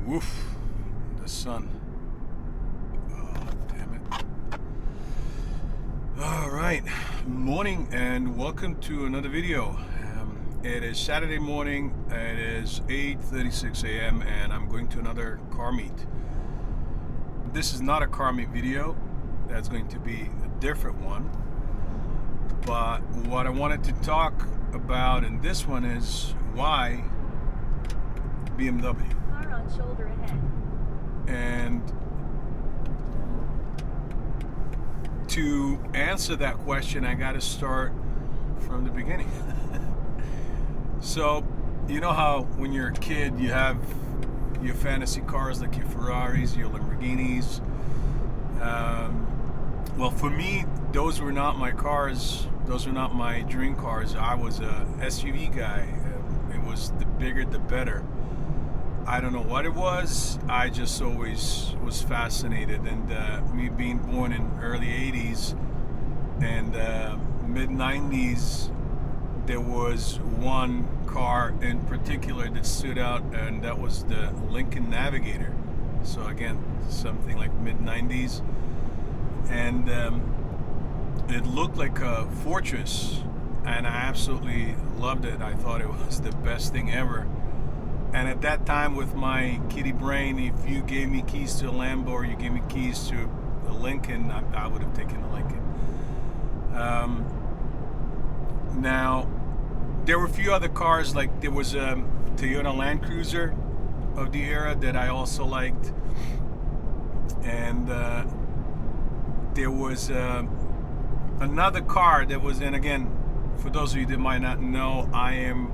Woof, the sun. Oh, damn it. All right, morning and welcome to another video. It is Saturday morning, it is 8:36 a.m. and I'm going to another car meet. This is not a car meet video, that's going to be a different one. But what I wanted to talk about in this one is why BMW. Car on shoulder ahead. And to answer that question, I got to start from the beginning. So, you know how when you're a kid, you have your fantasy cars like your Ferraris, your Lamborghinis. Well, for me, those were not my cars. Those were not my dream cars. I was a SUV guy. It was the bigger, the better. I don't know what it was. I just always was fascinated. And me being born in early 80s and mid 90s, there was one car in particular that stood out, and that was the Lincoln Navigator. So again, something like mid 90s. And it looked like a fortress, and I absolutely loved it. I thought it was the best thing ever. And at that time, with my kiddie brain, if you gave me keys to a Lambo or you gave me keys to a Lincoln, I would have taken the Lincoln. Now, there were a few other cars, like there was a Toyota Land Cruiser of the era that I also liked. And there was another car that was, and again, for those of you that might not know, I am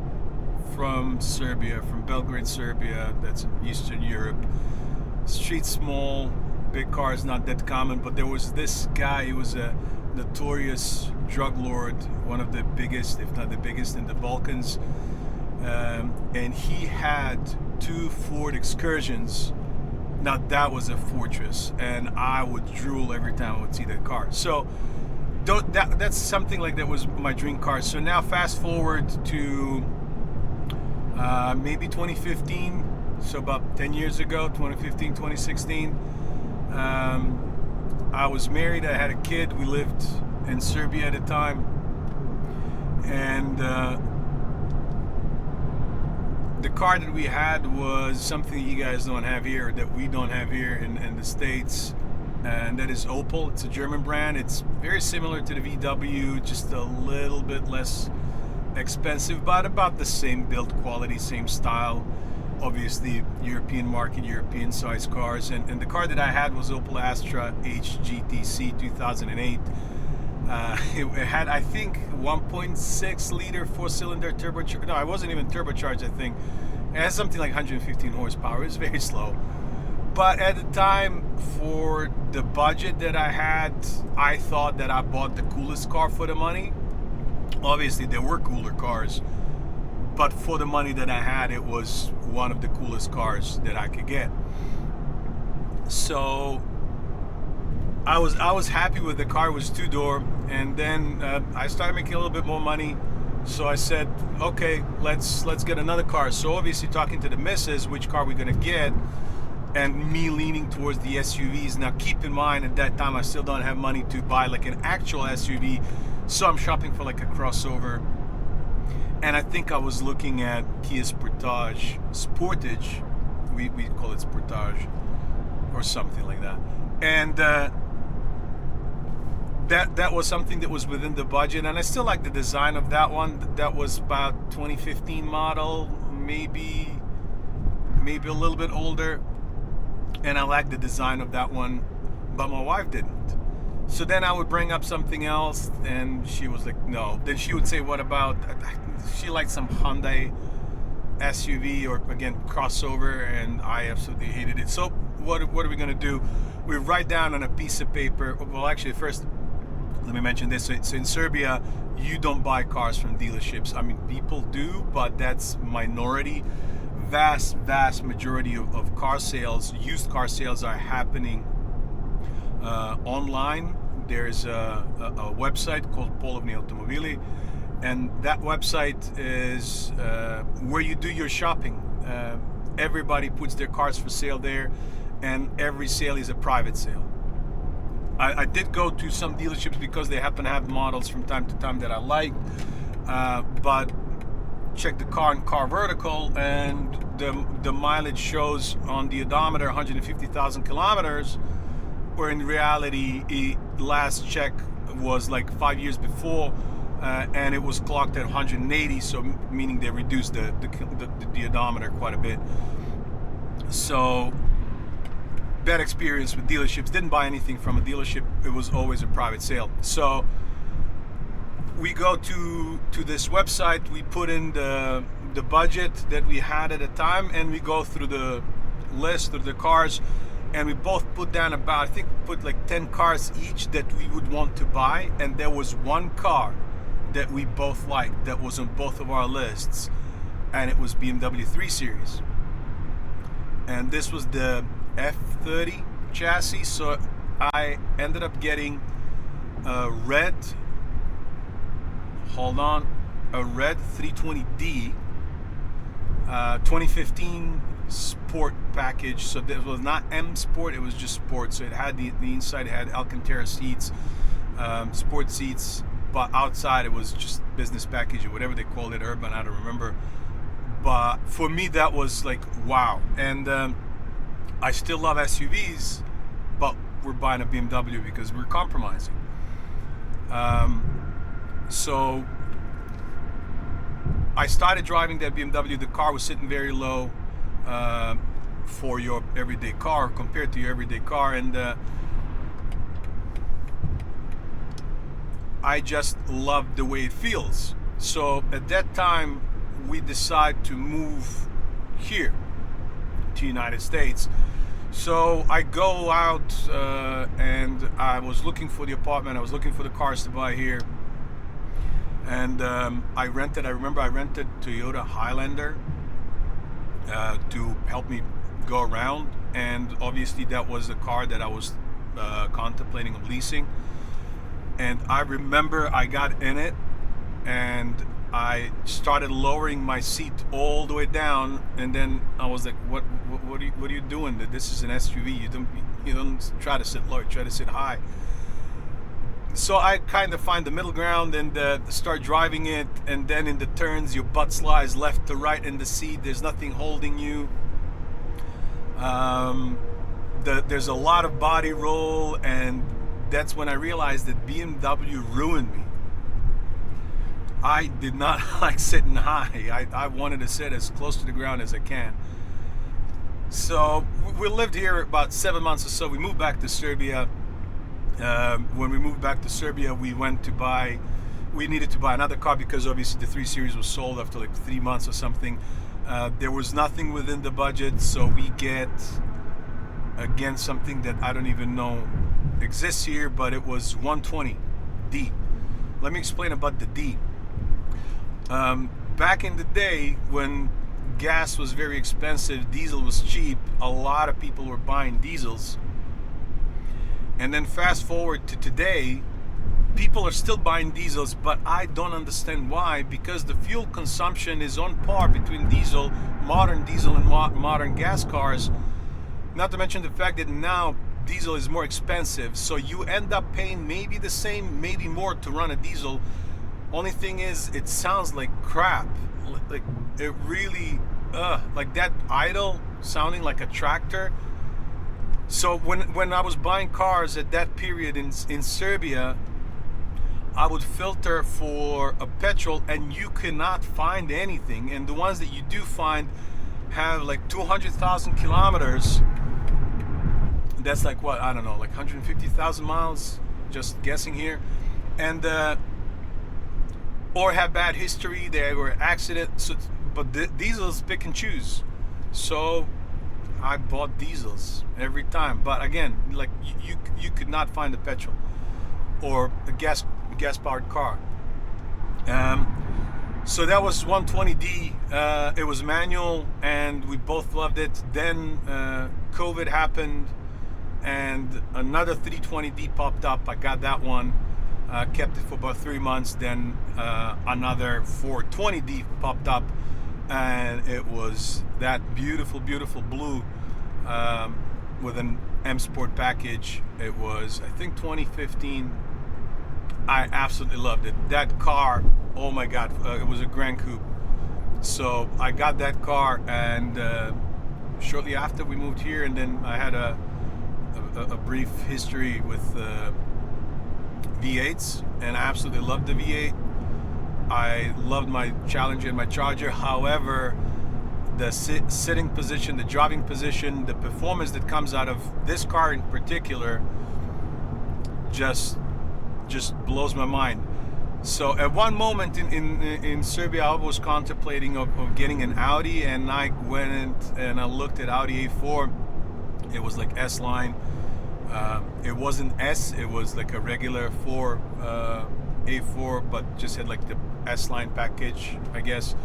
from Serbia, from Belgrade, Serbia. That's in Eastern Europe. Street small, big cars not that common, but there was this guy. He was a notorious drug lord, one of the biggest, if not the biggest, in the Balkans. And he had two Ford Excursions. Now that was a fortress, and I would drool every time I would see that car. So that's something like that was my dream car. So now fast forward to maybe 2015, so about 10 years ago, 2015, 2016. I was married, I had a kid, we lived in Serbia at the time, and the car that we had was something you guys don't have here, that we don't have here in the States, and that is Opel. It's a German brand. It's very similar to the VW, just a little bit less expensive, but about the same build quality, same style. Obviously, European market, European size cars. And the car that I had was Opel Astra HGTC 2008. It had, I think, 1.6 liter 4-cylinder turbocharged. No, it wasn't even turbocharged, I think. It has something like 115 horsepower. It was very slow. But at the time, for the budget that I had, I thought that I bought the coolest car for the money. Obviously, there were cooler cars, but for the money that I had, it was one of the coolest cars that I could get. So I was happy with the car. It was two-door, and then I started making a little bit more money. So I said, okay, let's get another car. So obviously, talking to the missus, which car we're gonna get, and me leaning towards the SUVs. Now keep in mind, at that time I still don't have money to buy like an actual SUV, so I'm shopping for like a crossover. And I think I was looking at Kia Sportage, we call it Sportage or something like that. And that was something that was within the budget, and I still like the design of that one. That was about 2015 model, maybe a little bit older. And I liked the design of that one, but my wife didn't. So then I would bring up something else, and she was like, no. Then she would say, what about, she liked some Hyundai SUV or, again, crossover, and I absolutely hated it. So what are we going to do? We write down on a piece of paper. Well, actually, first, let me mention this. So in Serbia, you don't buy cars from dealerships. I mean, people do, but that's minority. Vast majority of car sales, used car sales, are happening online. There's a website called POV Automobili, and that website is where you do your shopping. Everybody puts their cars for sale there, and every sale is a private sale. I did go to some dealerships because they happen to have models from time to time that I liked, but check the car and car vertical, and the mileage shows on the odometer 150,000 kilometers, where in reality last check was like 5 years before, and it was clocked at 180, so meaning they reduced the odometer quite a bit. So bad experience with dealerships. Didn't buy anything from a dealership. It was always a private sale. So we go to this website, we put in the budget that we had at the time, and we go through the list of the cars, and we both put down about, I think put like 10 cars each that we would want to buy, and there was one car that we both liked that was on both of our lists, and it was BMW 3 Series. And this was the F30 chassis, so I ended up getting a red, a red 320D 2015 Sport package. So this was not M Sport, it was just Sport. So it had the inside, it had Alcantara seats, sport seats, but outside it was just business package or whatever they called it, urban, I don't remember. But for me that was like wow. And I still love SUVs, but we're buying a BMW because we're compromising. So I started driving that BMW. The car was sitting very low for your everyday car, compared to your everyday car, and I just loved the way it feels. So at that time we decided to move here to United States. So I go out and I was looking for the apartment, I was looking for the cars to buy here, and I remember I rented Toyota Highlander to help me go around, and obviously that was the car that I was contemplating of leasing. And I remember I got in it and I started lowering my seat all the way down, and then I was like, what are you doing? This is an SUV. You don't try to sit low, try to sit high. So I kind of find the middle ground and start driving it, and then in the turns your butt slides left to right in the seat. There's nothing holding you. There's a lot of body roll, and that's when I realized that BMW ruined me. I did not like sitting high. I wanted to sit as close to the ground as I can. So we lived here about 7 months or so. We moved back to Serbia. When we moved back to Serbia, we needed to buy another car because obviously the 3 Series was sold after like 3 months or something. There was nothing within the budget, so we get, again, something that I don't even know exists here, but it was 120D. Let me explain about the D. Back in the day when gas was very expensive, diesel was cheap, a lot of people were buying diesels. And then fast forward to today, people are still buying diesels, but I don't understand why, because the fuel consumption is on par between modern diesel and modern gas cars. Not to mention the fact that now diesel is more expensive, so you end up paying maybe the same, maybe more to run a diesel. Only thing is, it sounds like crap. Like it really, like that idle sounding like a tractor. So when I was buying cars at that period in Serbia, I would filter for a petrol, and you cannot find anything. And the ones that you do find have like 200,000 kilometers. That's like what, I don't know, like 150,000 miles, just guessing here. And or have bad history, they were accidents. So, but diesels pick and choose. So I bought diesels every time. But again, like you could not find a petrol or a gas powered car. So that was 120D. It was manual, and we both loved it. Then COVID happened, and another 320D popped up. I got that one, kept it for about 3 months. Then another 420D popped up, and it was that beautiful blue, with an M Sport package. It was, I think, 2015. I absolutely loved it. That car, oh my god, it was a Grand Coupe. So I got that car, and shortly after we moved here, and then I had a brief history with V8s, and I absolutely loved the V8. I loved my Challenger and my Charger. However, the sitting position, the driving position, the performance that comes out of this car in particular just blows my mind. So at one moment in Serbia, I was contemplating of getting an Audi, and I went and I looked at Audi A4. It was like S line. It wasn't S, it was like a regular A4, but just had like the S line package, I guess.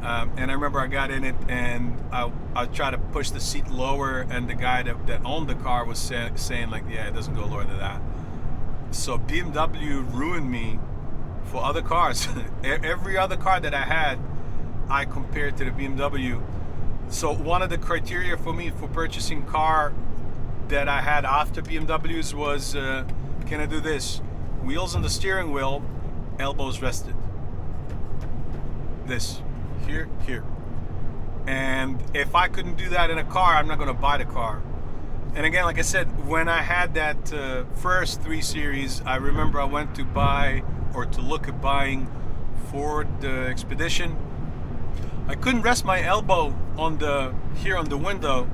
And I remember I got in it, and I tried to push the seat lower, and the guy that owned the car was saying like, yeah, it doesn't go lower than that. So BMW ruined me for other cars. Every other car that I had, I compared to the BMW. So one of the criteria for me for purchasing car that I had after BMWs was, can I do this? Wheels on the steering wheel, elbows rested. This, here. And if I couldn't do that in a car, I'm not gonna buy the car. And again, like I said, when I had that first 3 Series, I remember I went to buy, or to look at buying, Ford Expedition. I couldn't rest my elbow on the window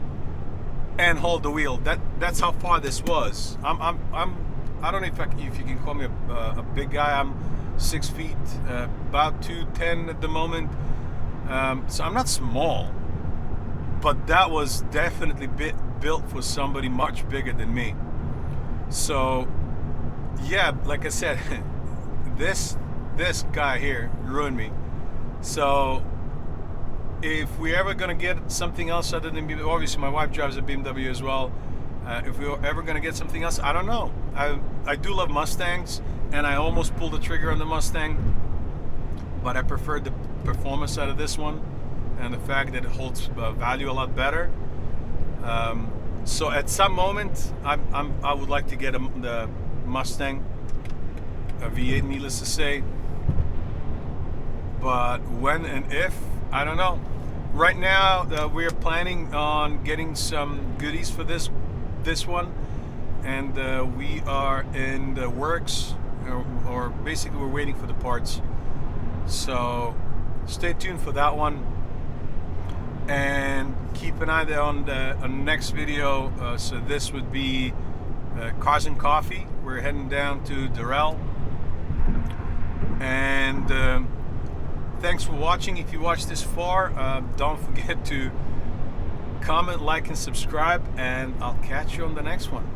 and hold the wheel. That's how far this was. I don't know if you can call me a big guy. I'm 6 feet, about 210 at the moment. So I'm not small, but that was definitely built for somebody much bigger than me. So yeah, like I said, this guy here ruined me. So if we're ever gonna get something else other than BMW, obviously my wife drives a BMW as well. If we're ever gonna get something else, I don't know. I do love Mustangs, and I almost pulled the trigger on the Mustang, but I preferred the performance out of this one, and the fact that it holds value a lot better. So at some moment, I would like to get the Mustang, a V8, needless to say. But when and if, I don't know. Right now, we're planning on getting some goodies for this one, and we are in the works, or basically we're waiting for the parts. So stay tuned for that one, and keep an eye there on the next video. So this would be Cars and Coffee. We're heading down to Durrell, and thanks for watching. If you watched this far, don't forget to comment, like, and subscribe, and I'll catch you on the next one.